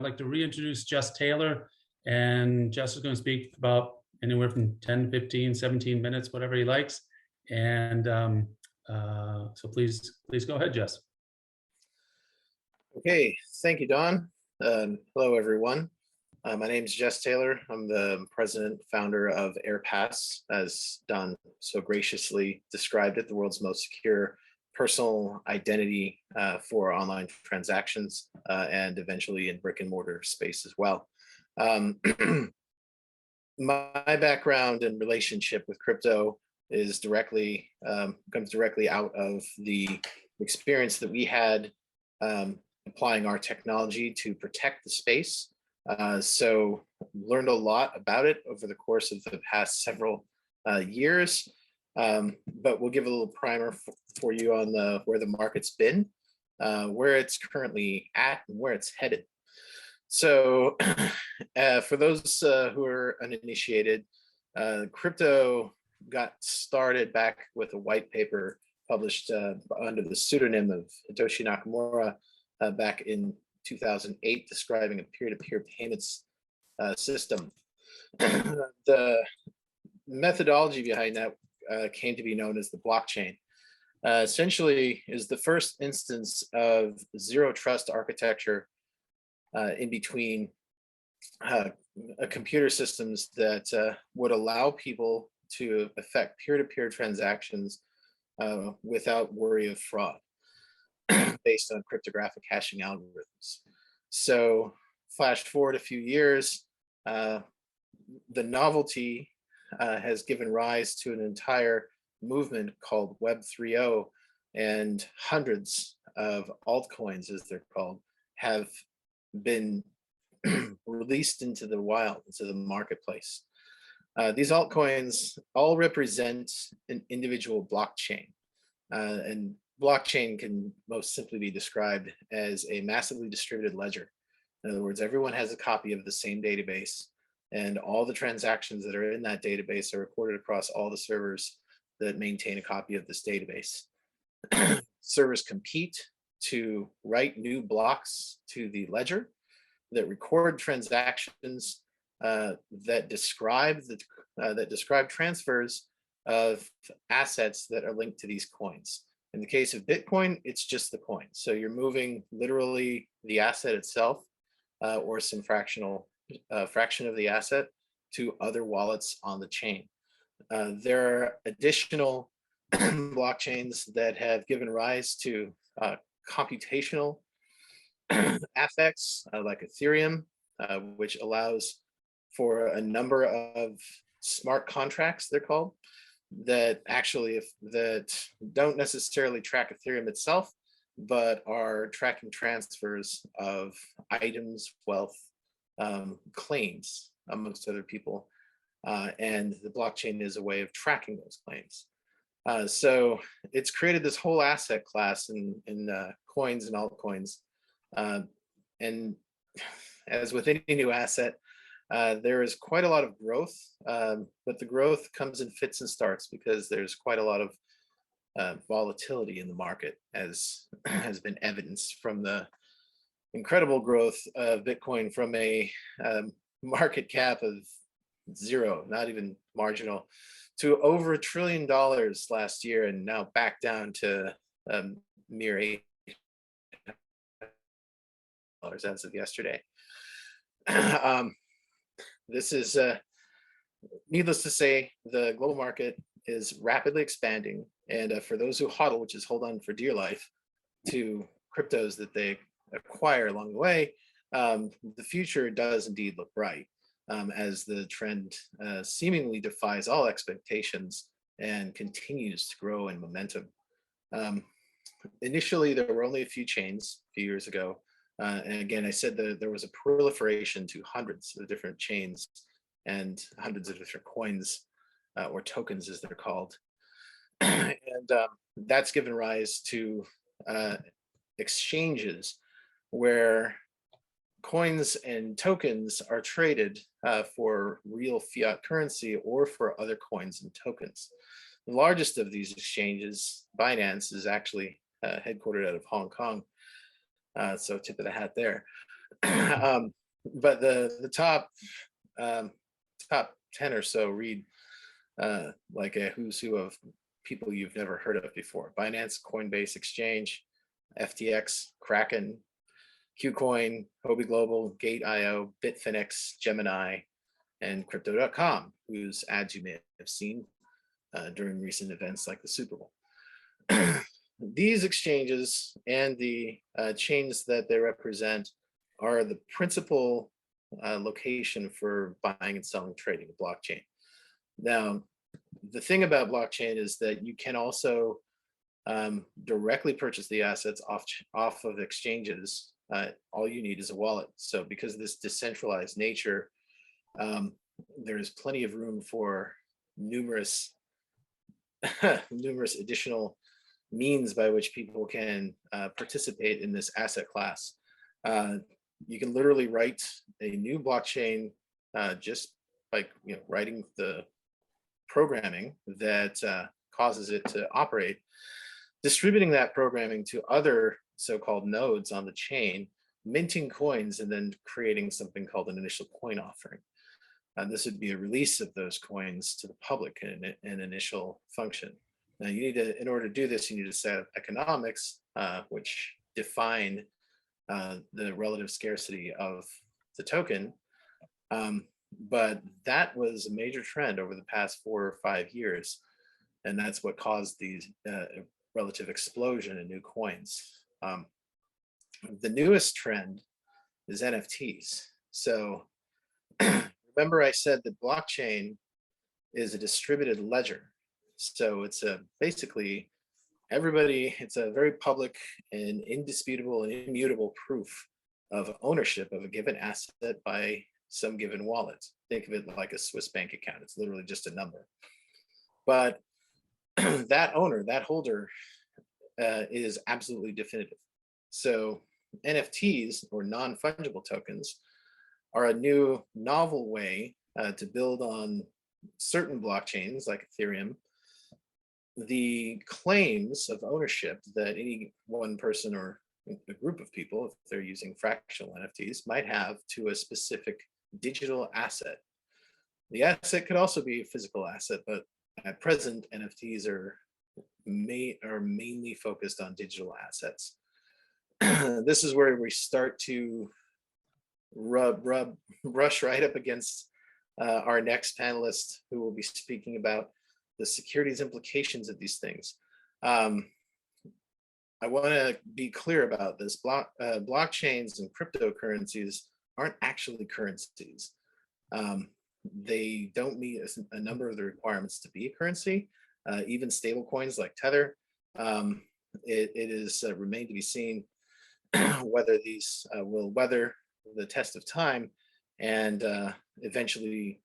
like to reintroduce Jess Taylor, and Jess is going to speak about anywhere from 10, 15, 17 minutes, whatever he likes. And so please go ahead, Jess. Okay, thank you, Don. Hello, everyone. My name is Jess Taylor. I'm the president, founder of Aerpass, as Don so graciously described it, the world's most secure personal identity for online transactions and eventually in brick and mortar space as well. My background and relationship with crypto is comes directly out of the experience that we had applying our technology to protect the space. So learned a lot about it over the course of the past several years, but we'll give a little primer for you on where the market's been, where it's currently at, and where it's headed. So for those who are uninitiated, crypto got started back with a white paper published under the pseudonym of Hitoshi Nakamura back in 2008, describing a peer-to-peer payments system. The methodology behind that came to be known as the blockchain. Essentially is the first instance of zero trust architecture in between computer systems that would allow people to effect peer-to-peer transactions without worry of fraud based on cryptographic hashing algorithms. So flash forward a few years, the novelty has given rise to an entire movement called Web 3.0, and hundreds of altcoins, as they're called, have been released into the wild, into the marketplace. These altcoins all represent an individual blockchain, and blockchain can most simply be described as a massively distributed ledger. In other words, everyone has a copy of the same database, and all the transactions that are in that database are recorded across all the servers that maintain a copy of this database. Servers compete to write new blocks to the ledger that record transactions that describe transfers of assets that are linked to these coins. In the case of Bitcoin, it's just the coin. So you're moving literally the asset itself or some fraction of the asset to other wallets on the chain. There are additional blockchains that have given rise to computational affects like Ethereum, which allows for a number of smart contracts, they're called, that actually that don't necessarily track Ethereum itself, but are tracking transfers of items, wealth, claims, amongst other people. And the blockchain is a way of tracking those claims. So it's created this whole asset class in coins and altcoins. And as with any new asset, there is quite a lot of growth, but the growth comes in fits and starts because there's quite a lot of volatility in the market, as has been evidenced from the incredible growth of Bitcoin from a market cap of zero, not even marginal, to over $1 trillion last year, and now back down to mere $8 as of yesterday. This is, needless to say, the global market is rapidly expanding, and for those who hodl, which is hold on for dear life, to cryptos that they acquire along the way, the future does indeed look bright, as the trend seemingly defies all expectations and continues to grow in momentum. Initially, there were only a few chains a few years ago. And again, I said that there was a proliferation to hundreds of different chains and hundreds of different coins or tokens, as they're called. And that's given rise to exchanges where coins and tokens are traded for real fiat currency or for other coins and tokens. The largest of these exchanges, Binance, is actually headquartered out of Hong Kong. So tip of the hat there. But the top 10 or so read like a who's who of people you've never heard of before: Binance, Coinbase Exchange, FTX, Kraken, KuCoin, Hobie Global, Gate.io, Bitfinex, Gemini, and Crypto.com, whose ads you may have seen during recent events like the Super Bowl. These exchanges and the chains that they represent are the principal location for buying and selling trading, the blockchain. Now, the thing about blockchain is that you can also directly purchase the assets off of exchanges. All you need is a wallet. So because of this decentralized nature, there is plenty of room for numerous additional means by which people can participate in this asset class. You can literally write a new blockchain just by writing the programming that causes it to operate, distributing that programming to other so-called nodes on the chain, minting coins, and then creating something called an initial coin offering. This would be a release of those coins to the public in an initial function. Now, you need to, in order to do this, you need a set of economics which define the relative scarcity of the token. But that was a major trend over the past 4 or 5 years. And that's what caused these relative explosion in new coins. The newest trend is NFTs. So remember I said that blockchain is a distributed ledger. So it's basically it's a very public and indisputable and immutable proof of ownership of a given asset by some given wallet. Think of it like a Swiss bank account. It's literally just a number. But that owner, that holder, is absolutely definitive. So NFTs, or non-fungible tokens, are a new novel way to build on certain blockchains like Ethereum the claims of ownership that any one person or a group of people, if they're using fractional NFTs, might have to a specific digital asset. The asset could also be a physical asset, but at present, NFTs are mainly focused on digital assets. This is where we start to brush right up against our next panelist, who will be speaking about the securities implications of these things. I want to be clear about this. Blockchains and cryptocurrencies aren't actually currencies. They don't meet a number of the requirements to be a currency. Even stable coins like Tether. It is remained to be seen whether these will weather the test of time and eventually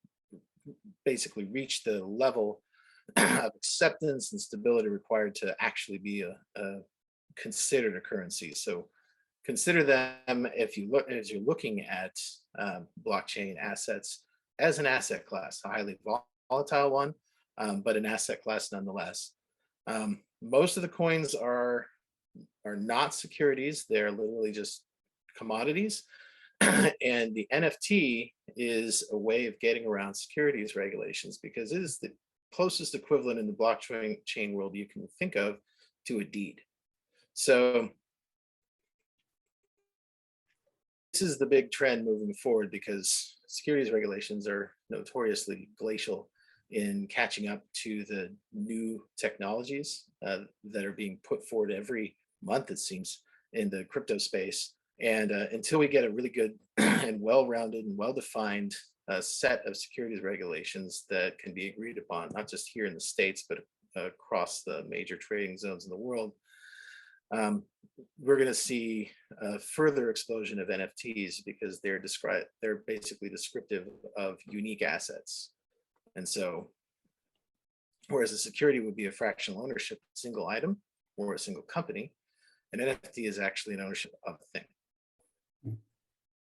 basically reach the level of acceptance and stability required to actually be considered a currency. So consider them, if you look, as you're looking at blockchain assets, as an asset class, a highly volatile one, but an asset class nonetheless. Most of the coins are not securities; they're literally just commodities. And the NFT is a way of getting around securities regulations, because it is the closest equivalent in the blockchain world you can think of to a deed. So this is the big trend moving forward, because securities regulations are notoriously glacial in catching up to the new technologies that are being put forward every month, it seems, in the crypto space. And until we get a really good and well-rounded and well-defined set of securities regulations that can be agreed upon, not just here in the States, but across the major trading zones in the world, we're going to see a further explosion of NFTs, because they're basically descriptive of unique assets. And so, whereas a security would be a fractional ownership, a single item or a single company, an NFT is actually an ownership of a thing.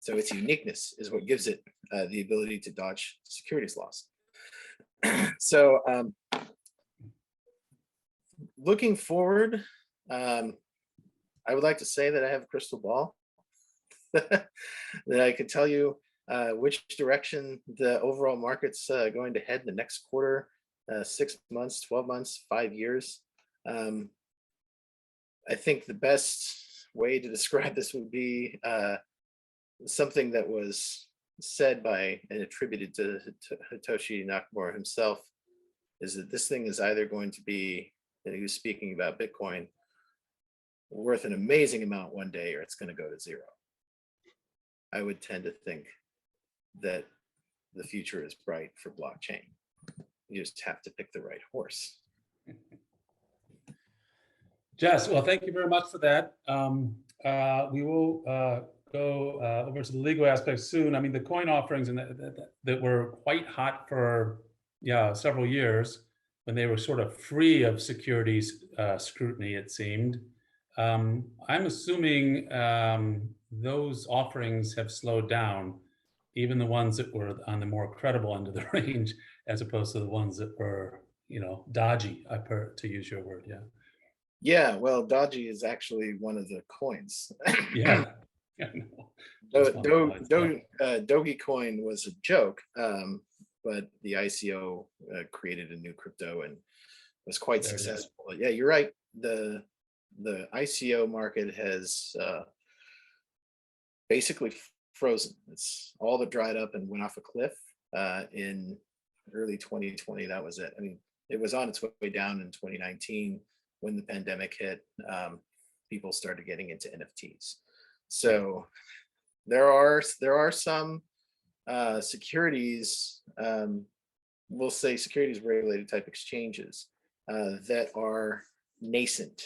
So its uniqueness is what gives it the ability to dodge securities laws. So looking forward, I would like to say that I have a crystal ball. that I could tell you which direction the overall market's going to head in the next quarter, 6 months, 12 months, 5 years. Um, I think the best way to describe this would be something that was said by and attributed to Hitoshi Nakamura himself, is that this thing is either going to be, and he was speaking about Bitcoin, worth an amazing amount one day, or it's going to go to zero. I would tend to think that the future is bright for blockchain. You just have to pick the right horse. Jess, well, thank you very much for that. We will go over to the legal aspects soon. I mean, the coin offerings and that were quite hot for several years when they were sort of free of securities scrutiny, it seemed. I'm assuming those offerings have slowed down, even the ones that were on the more credible end of the range, as opposed to the ones that were, dodgy, to use your word. Yeah. Yeah, well, Dodgy is actually one of the coins. Yeah. Dogecoin was a joke, but the ICO created a new crypto and was quite successful. Yeah, you're right. The ICO market has basically frozen. It's all but dried up and went off a cliff in early 2020. That was it. I mean, it was on its way down in 2019 when the pandemic hit. People started getting into NFTs. So there are some securities, we'll say securities regulated type exchanges that are nascent.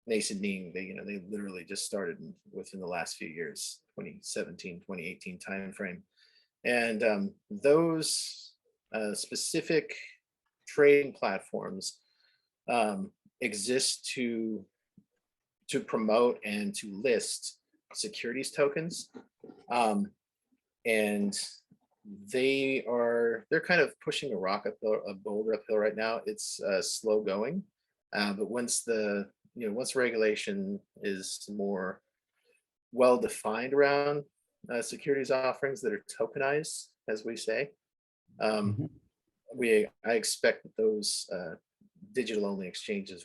Nascent meaning they literally just started within the last few years, 2017, 2018 timeframe. And those specific trading platforms exist to promote and to list securities tokens, and they're kind of pushing a boulder uphill right now. It's slow going, but once once regulation is more well defined around securities offerings that are tokenized, as we say, I expect that those digital only exchanges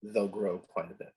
they'll grow quite a bit.